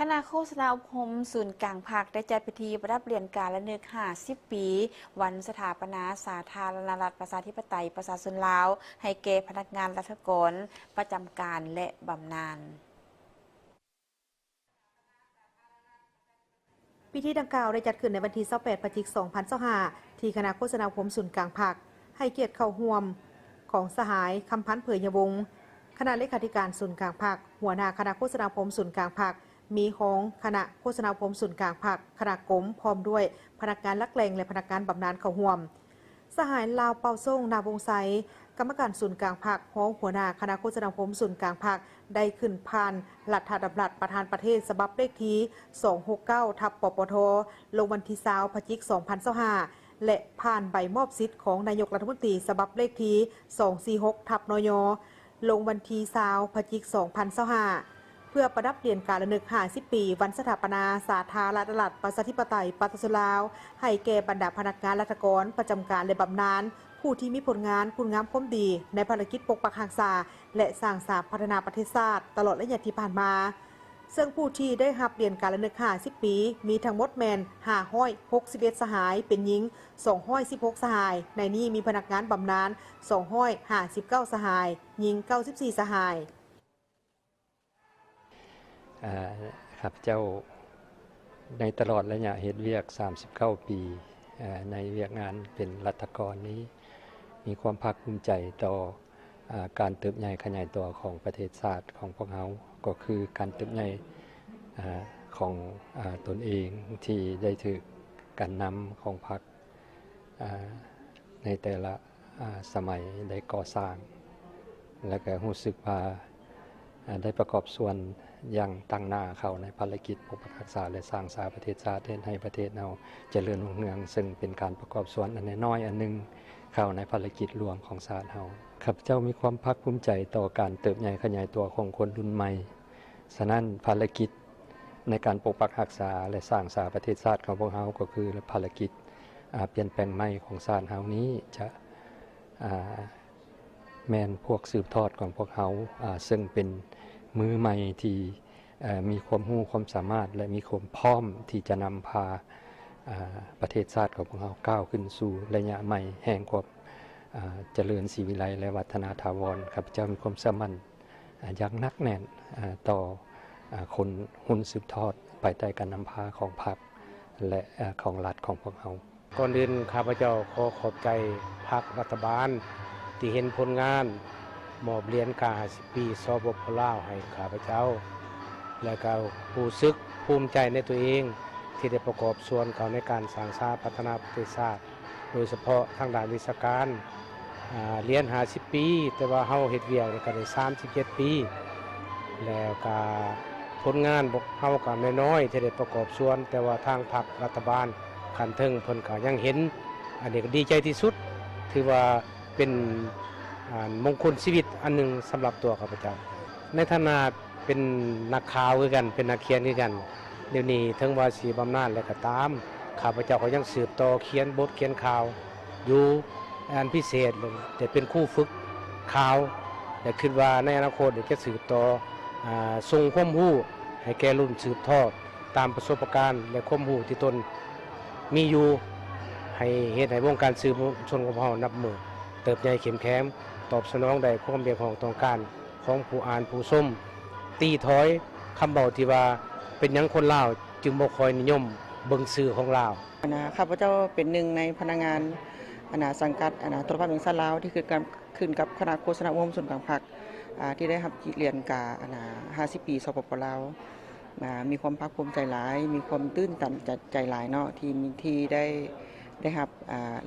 คณะโฆษณาอบรมศูนย์กลางภาคได้จัดพิธีประดับเรียนการละนึก50 ปี วันสถาปนาสาธารณรัฐประชาธิปไตยประชาชนลาว ให้แก่พนักงานราชการประจำการและบำนาญพิธีดังกล่าวได้จัดขึ้นในวันที่28 พฤศจิกายน 2025 ที่คณะโฆษณาอบรมศูนย์กลางภาคให้เกียรติเข้าร่วมของสหายคำพันธ์เผยยวงศ์คณะเลขาธิการศูนย์กลางภาคหัวหน้าคณะโฆษณาอบรมศูนย์กลางภาคมีของคณะโฆษณาอบรมศูนย์กลางภาคคณะกรมพร้อมด้วยพนักงานลักแหล่งและพนักงานบำนาญเข้าร่วมสหายลาวเปาส่งนาวงไซกรรมการศูนย์กลางภาคห้องหัวหน้าคณะโฆษณาอบรมศูนย์กลางภาคได้ขึ้นผ่านรัฐดำรัสประธานประเทศฉบับเลขที่269/ปปทลงวันที่20 พฤศจิกายน 2025และผ่านใบมอบสิทธิ์ของนายกรัฐมนตรีฉบับเลขที่246/นยลงวันที่20 พฤศจิกายน 2025เพื่อประดับเรียนการละนึก50 ปีวันสถาปนาสาธารณรัฐประชาธิปไตยประชาชนลาวให้แก่บรรดาพนักงานราชการประจำการและบำนาญผู้ที่มีผลงานคุณงามความดีในภารกิจปกปักรักษาและสร้างสรรค์พัฒนาประเทศชาติตลอดระยะที่ผ่านมาซึ่งผู้ที่ได้รับเรียนการละนึก50 ปีมีทั้งหมดแมน561 สหายเป็นหญิง216 สหายในนี้มีพนักงานบำนาญ259 สหายหญิง94 สหายครับเจ้าในตลอดระยะเฮ็ดเวียก39 ปีในเวียกงานเป็นรัฐกรนี้มีความภาคภูมิใจต่อการเติบใหญ่ขยายตัวของประเทศชาติของพวกเราก็คือการเติบใหญ่ของตนเองที่ได้ถือการนำของพรรคในแต่ละสมัยได้ก่อสร้างและก็รู้สึกว่าได้ประกอบส่วนอย่างตั้งหน้าเข้าในภารกิจปกปักรักษาและสร้างสรรค์ประเทศชาติให้ประเทศเราเจริญรุ่งเรืองซึ่งเป็นการประกอบส่วนอันน้อยอันหนึ่งเข้าในภารกิจรวมของชาติเราข้าพเจ้ามีความภาคภูมิใจต่อการเติบใหญ่ขยายตัวของคนรุ่นใหม่ฉะนั้นภารกิจในการปกปักรักษาและสร้างสรรค์ประเทศชาติของพวกเราก็คือภารกิจเปลี่ยนแปลงใหม่ของชาติเรานี้จะแม่นพวกสืบทอดของพวกเขาซึ่งเป็นมือใหม่ที่มีความรู้ความสามารถและมีความพร้อมที่จะนำพาประเทศชาติของพวกเราก้าวขึ้นสู่ระยะใหม่แห่งความเจริญศรีวิไลและวัฒนาถาวรข้าพเจ้ามีความเชื่อมั่นอย่างนักแน่นต่อคนหุ้นสืบทอดไปใต้การนำพาของพรรคและของรัฐของพวกเราก่อนอื่นข้าพเจ้าขอขอบใจพรรครัฐบาลที่เห็นผลงานมอบเหรียญกา50 ปีสปป.ลาวให้ข้าพเจ้าและก็รู้สึกภูมิใจในตัวเองที่ได้ประกอบส่วนเขาในการสร้างสรรค์พัฒนาประเทศชาติโดยเฉพาะทางด้านวิชาการเรียน50 ปีแต่ว่าเฮาเฮ็ดเวียกก็ได้37 ปีแล้วก็ผลงานเฮาก็น้อยๆที่ได้ประกอบส่วนแต่ว่าทางพรรครัฐบาลคันถึงเพิ่นก็ยังเห็นอันนี้ก็ดีใจที่สุดถือว่าเป็นมงคลชีวิตอันหนึ่งสำหรับตัวข้าพเจ้าในฐานะเป็นนักข่าวคือกันเป็นนักเขียนคือกันเดี๋ยวนี้ทั้งว่าสีบำนาญและก็ตามข้าพเจ้าก็ยังสืบต่อเขียนบทเขียนข่าวอยู่อันพิเศษแต่เป็นคู่ฝึกข่าวแต่คิดว่าในอนาคตจะสืบต่อส่งความรู้ให้แก่รุ่นสืบทอดตามประสบการณ์และความรู้ที่ตนมีอยู่ให้เฮ็ดให้วงการสื่อมวลชนของเรานับมือเติบใหญ่เข้มแข็งตอบสนองได้ความเรียกร้องต้องการของผู้อ่านผู้ชมตีถอยคำบอกที่ว่าเป็นหยังคนลาวจึงบ่ค่อยนิยมเบิ่งสื่อของลาวข้าพเจ้าเป็นหนึ่งในพนักงานสังกัดโทรภาพแห่งชาติลาวที่คือการขึ้นกับคณะโฆษณาอบรมศูนย์กลางภาคที่ได้รับเรียนกา50 ปีสปป.ลาวมีความภาคภูมิใจหลายมีความตื้นตันใจหลายเนาะที่ได้รับ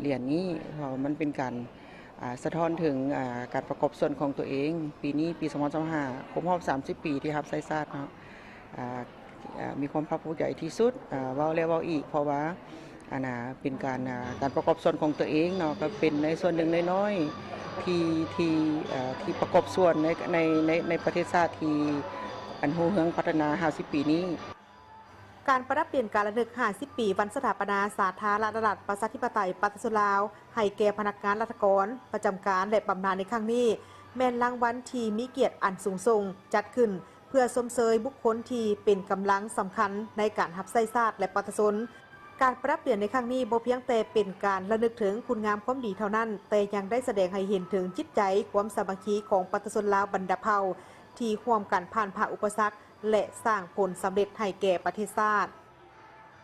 เรียนนี้เพราะมันเป็นการสะท้อนถึงการประกอบส่วนของตัวเองปีนี้ปี2025ครบรอบ30 ปีที่รับไซซาดเนาะมีความภาคภูมิใจที่สุดเว้าแล้วเว้าอีกเพราะว่าเป็นการประกอบส่วนของตัวเองเนาะก็เป็นในส่วนหนึ่งน้อยๆที่ประกอบส่วนในประเทศชาติที่อันฮู้เฮืองพัฒนา50 ปีนี้การประดับเปลี่ยนการละนึก50 ปีวันสถาปนาสาธารณรัฐประชาธิปไตยประชาชนลาวให้แก่พนักงานราชการประจำการและบำนาญในครั้งนี้แม่นรางวัลที่มีเกียรติอันสูงส่งจัดขึ้น เพื่อสมเสยบุคคลที่เป็นกำลังสำคัญในการรับใช้ชาติและประชาชนการประดับเปลี่ยนในครั้งนี้บ่เพียงแต่เป็นการระลึกถึงคุณงามความดีเท่านั้นแต่ยังได้แสดงให้เห็นถึงจิตใจความสามัคคีของประชาชนลาวบรรดาเผ่าที่ร่วมกันผ่านอุปสรรคและสร้างผลสำเร็จให้แก่ประเทศชาติ